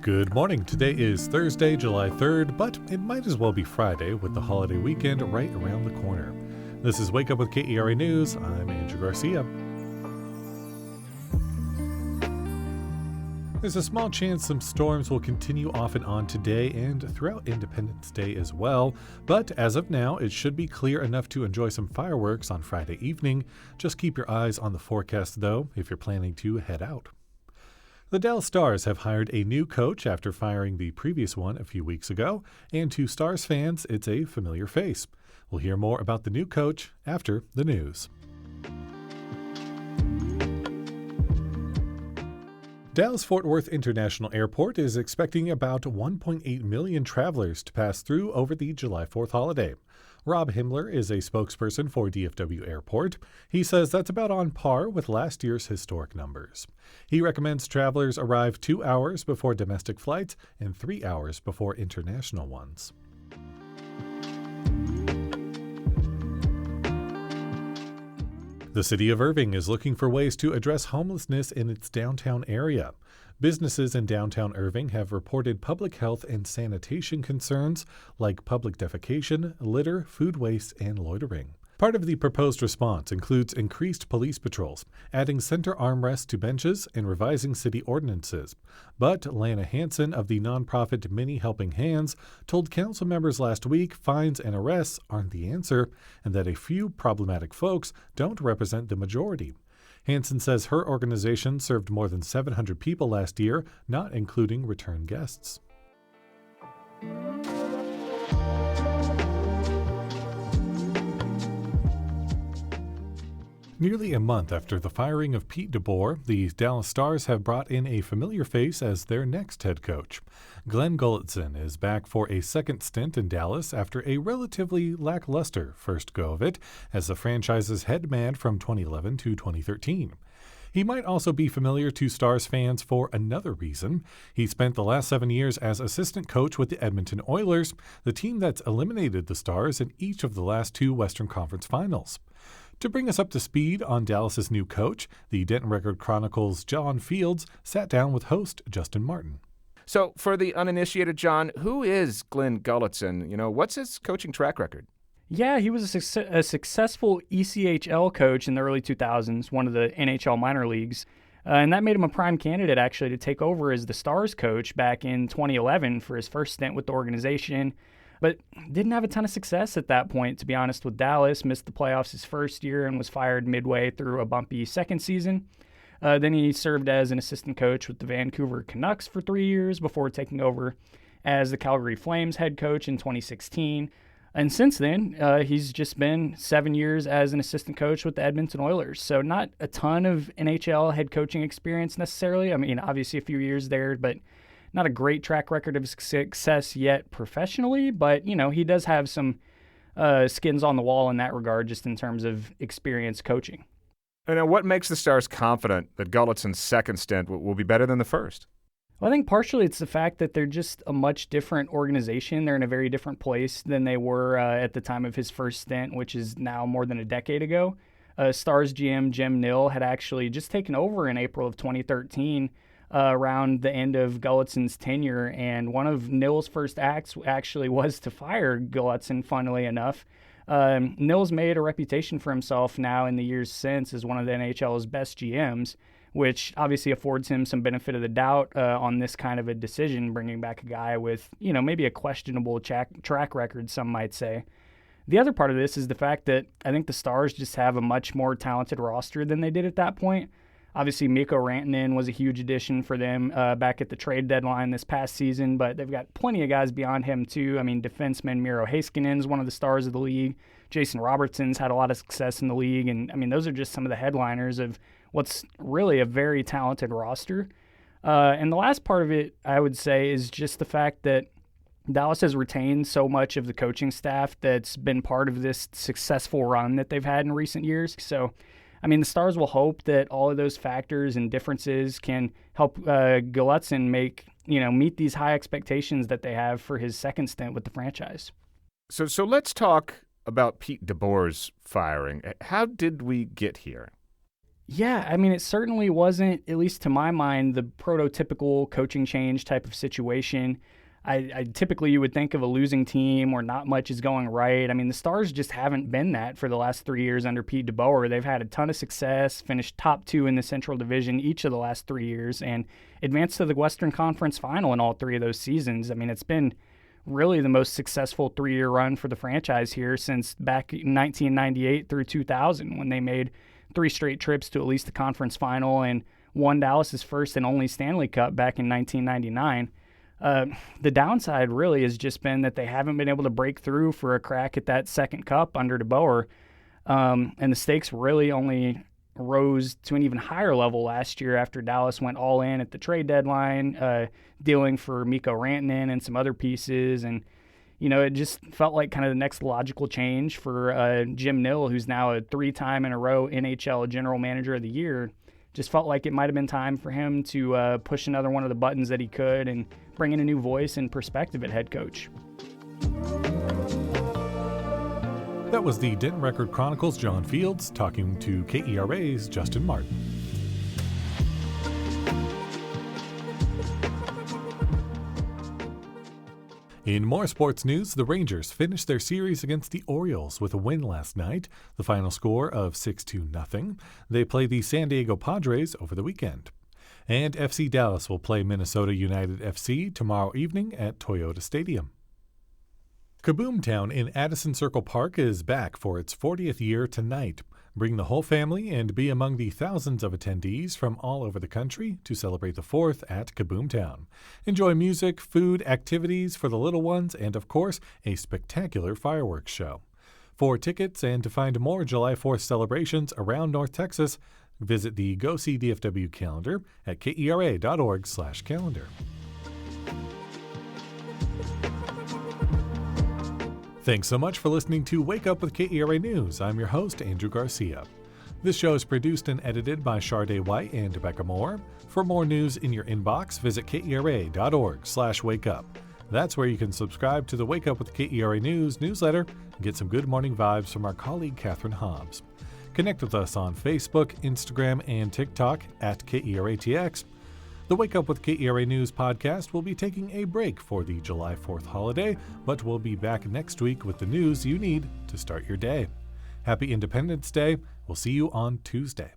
Good morning. Today is Thursday, July 3rd, but it might as well be Friday with the holiday weekend right around the corner. This is Wake Up with KERA News. I'm Andrew Garcia. There's a small chance some storms will continue off and on today and throughout Independence Day as well, but as of now, it should be clear enough to enjoy some fireworks on Friday evening. Just keep your eyes on the forecast, though, if you're planning to head out. The Dallas Stars have hired a new coach after firing the previous one a few weeks ago, and to Stars fans, it's a familiar face. We'll hear more about the new coach after the news. Dallas-Fort Worth International Airport is expecting about 1.8 million travelers to pass through over the July 4th holiday. Rob Himmler is a spokesperson for DFW Airport. He says that's about on par with last year's historic numbers. He recommends travelers arrive 2 hours before domestic flights and 3 hours before international ones. The city of Irving is looking for ways to address homelessness in its downtown area. Businesses in downtown Irving have reported public health and sanitation concerns like public defecation, litter, food waste, and loitering. Part of the proposed response includes increased police patrols, adding center armrests to benches, and revising city ordinances. But Lana Hansen of the nonprofit Many Helping Hands told council members last week fines and arrests aren't the answer, and that a few problematic folks don't represent the majority. Hansen says her organization served more than 700 people last year, not including return guests. Nearly a month after the firing of Pete DeBoer, the Dallas Stars have brought in a familiar face as their next head coach. Glenn Gulutzan is back for a second stint in Dallas after a relatively lackluster first go of it as the franchise's head man from 2011 to 2013. He might also be familiar to Stars fans for another reason. He spent the last 7 years as assistant coach with the Edmonton Oilers, the team that's eliminated the Stars in each of the last two Western Conference Finals. To bring us up to speed on Dallas's new coach, the Denton Record Chronicle's John Fields sat down with host Justin Martin. So, for the uninitiated, John, who is Glenn Gulutzan? What's his coaching track record? Yeah, he was a successful ECHL coach in the early 2000s, one of the NHL minor leagues, and that made him a prime candidate, actually, to take over as the Stars coach back in 2011 for his first stint with the organization. But didn't have a ton of success at that point, to be honest, with Dallas. Missed the playoffs his first year and was fired midway through a bumpy second season. Then he served as an assistant coach with the Vancouver Canucks for 3 years before taking over as the Calgary Flames head coach in 2016. And since then, he's just been 7 years as an assistant coach with the Edmonton Oilers. So not a ton of NHL head coaching experience necessarily. I mean, obviously a few years there, but not a great track record of success yet professionally, but, he does have some skins on the wall in that regard, just in terms of experience coaching. And now, what makes the Stars confident that Gulutzan's second stint will be better than the first? Well, I think partially it's the fact that they're just a much different organization. They're in a very different place than they were at the time of his first stint, which is now more than a decade ago. Stars GM Jim Nill had actually just taken over in April of 2013, around the end of Gulutzan's tenure, and one of Nill's first acts actually was to fire Gulutzan, funnily enough. Nill's made a reputation for himself now in the years since as one of the NHL's best GMs, which obviously affords him some benefit of the doubt on this kind of a decision, bringing back a guy with, maybe a questionable track record, some might say. The other part of this is the fact that I think the Stars just have a much more talented roster than they did at that point. Obviously, Mikko Rantanen was a huge addition for them back at the trade deadline this past season, but they've got plenty of guys beyond him, too. I mean, defenseman Miro Heiskanen's one of the stars of the league. Jason Robertson's had a lot of success in the league, and, those are just some of the headliners of what's really a very talented roster. And the last part of it, I would say, is just the fact that Dallas has retained so much of the coaching staff that's been part of this successful run that they've had in recent years. So, the Stars will hope that all of those factors and differences can help Gulutzan meet these high expectations that they have for his second stint with the franchise. So let's talk about Pete DeBoer's firing. How did we get here? Yeah, I mean, it certainly wasn't, at least to my mind, the prototypical coaching change type of situation. I typically you would think of a losing team where not much is going right. I mean, the Stars just haven't been that for the last 3 years under Pete DeBoer. They've had a ton of success, finished top 2 in the Central Division each of the last 3 years, and advanced to the Western Conference Final in all 3 of those seasons. I mean, it's been really the most successful 3-year run for the franchise here since back in 1998 through 2000, when they made 3 straight trips to at least the conference final and won Dallas's first and only Stanley Cup back in 1999. The downside really has just been that they haven't been able to break through for a crack at that second cup under DeBoer. And the stakes really only rose to an even higher level last year after Dallas went all in at the trade deadline, dealing for Mikko Rantanen and some other pieces. And, it just felt like kind of the next logical change for Jim Nill, who's now a 3-time in a row NHL General Manager of the Year. Just felt like it might have been time for him to push another one of the buttons that he could and bring in a new voice and perspective at head coach. That was the Denton Record Chronicles' John Fields talking to KERA's Justin Martin. In more sports news, the Rangers finished their series against the Orioles with a win last night, the final score of 6-0. They play the San Diego Padres over the weekend. And FC Dallas will play Minnesota United FC tomorrow evening at Toyota Stadium. Kaboom Town in Addison Circle Park is back for its 40th year tonight. Bring the whole family and be among the thousands of attendees from all over the country to celebrate the 4th at Kaboom Town. Enjoy music, food, activities for the little ones, and of course, a spectacular fireworks show. For tickets and to find more July 4th celebrations around North Texas, visit the Go See DFW calendar at kera.org/calendar. Thanks so much for listening to Wake Up with KERA News. I'm your host, Andrew Garcia. This show is produced and edited by Shardae White and Bekah Morr. For more news in your inbox, visit kera.org/wakeup. That's where you can subscribe to the Wake Up with KERA News newsletter and get some good morning vibes from our colleague Catherine Hobbs. Connect with us on Facebook, Instagram, and TikTok at KERATX. The Wake Up with KERA News podcast will be taking a break for the July 4th holiday, but we'll be back next week with the news you need to start your day. Happy Independence Day. We'll see you on Tuesday.